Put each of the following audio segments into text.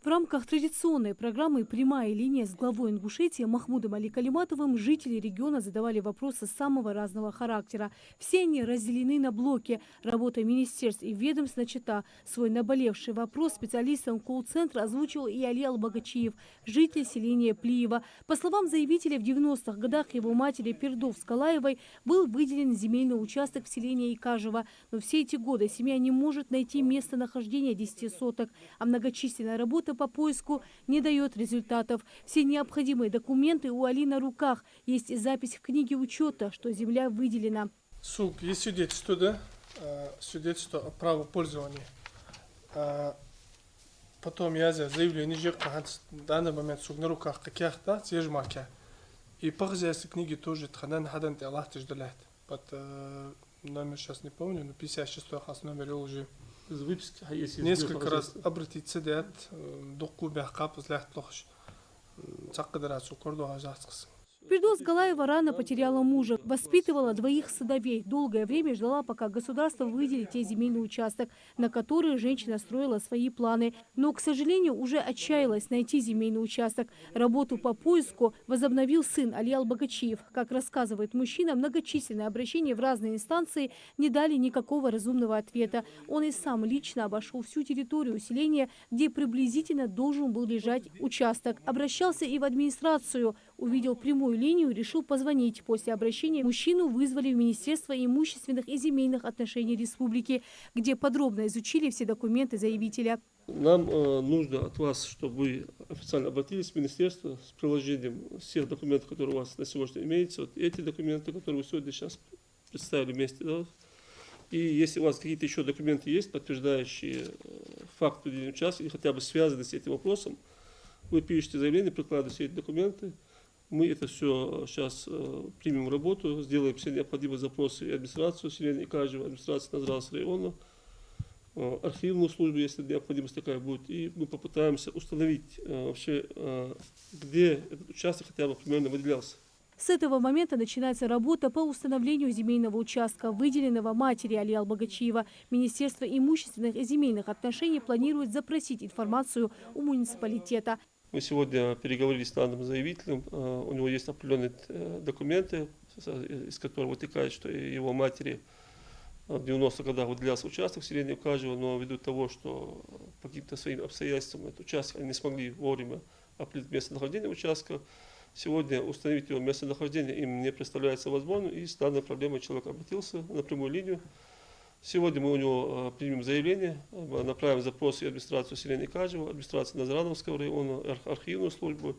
В рамках традиционной программы «Прямая линия» с главой Ингушетии Махмудом Али Калиматовым жители региона задавали вопросы самого разного характера. Все они разделены на блоки. Работа министерств и ведомств начата. Свой наболевший вопрос специалистам колл-центра озвучил и Али Албагачиев, житель селения Плиева. По словам заявителя, в 90-х годах его матери Пердов Скалаевой был выделен земельный участок в селении Икажево. Но все эти годы семья не может найти местонахождение 10 соток, а многочисленная работа по поиску не дает результатов. Все необходимые документы у Али на руках. Есть и запись в книге учета, что земля выделена. Суд есть свидетельство, да? Свидетельство о праве пользования. Потом я заявление в данный момент суд на руках каких-то зежмака. И по хозяйству книги тоже хадан ты Аллах тождаляет. Под номер сейчас не помню, но 56-й хас номер уже. Несколько раз обратиться дед доку бяхкап злят плохш. Цаккадарацу корду ажаскс. Пердос Галаева рано потеряла мужа, воспитывала двоих сыновей. Долгое время ждала, пока государство выделит ей земельный участок, на который женщина строила свои планы. Но, к сожалению, уже отчаялась найти земельный участок. Работу по поиску возобновил сын Али Албагачиев. Как рассказывает мужчина, многочисленные обращения в разные инстанции не дали никакого разумного ответа. Он и сам лично обошел всю территорию селения, где приблизительно должен был лежать участок. Обращался и в администрацию. Увидел прямую линию, решил позвонить. После обращения мужчину вызвали в Министерство имущественных и земельных отношений республики, где подробно изучили все документы заявителя. Нам нужно от вас, чтобы вы официально обратились в министерство с приложением всех документов, которые у вас на сегодня имеются. Вот эти документы, которые вы сегодня сейчас представили вместе. Да? И если у вас какие-то еще документы есть, подтверждающие факт выделения участка, или хотя бы связанные с этим вопросом, вы пишете заявление, прикладываете все эти документы. Мы это все сейчас примем в работу, сделаем все необходимые запросы и администрацию селения Икажево, администрацию Назралского района, архивную службу, если необходимость такая будет, и мы попытаемся установить вообще, где этот участок хотя бы примерно выделялся. С этого момента начинается работа по установлению земельного участка, выделенного матери Али Албагачиева. Министерство имущественных и земельных отношений планирует запросить информацию у муниципалитета. Мы сегодня переговорили с данным заявителем, у него есть определенные документы, из которых вытекает, что его матери в 90-х годах выделялся участок в селении Икажево, но ввиду того, что по каким-то своим обстоятельствам этот участок они не смогли вовремя определить местонахождение участка, сегодня установить его местонахождение им не представляется возможным, и с данной проблемой человек обратился на прямую линию. Сегодня мы у него примем заявление, направим запрос и администрацию селения Икажево, администрацию Назрановского района, архивную службу,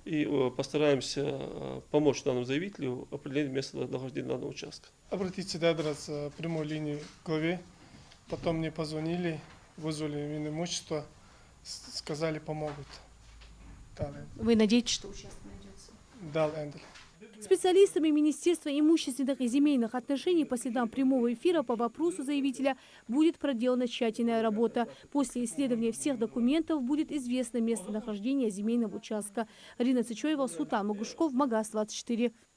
и постараемся помочь данному заявителю определить местонахождения данного участка. Обратиться до адрес прямой линии к главе, потом мне позвонили, вызвали Минимущество, сказали помогут. Вы надеетесь, что участок найдется? Дал Эндель. Специалистами Министерства имущественных и земельных отношений по следам прямого эфира по вопросу заявителя будет проделана тщательная работа. После исследования всех документов будет известно местонахождение земельного участка. Рина Цичоева, Султан Магушков, Магас 24.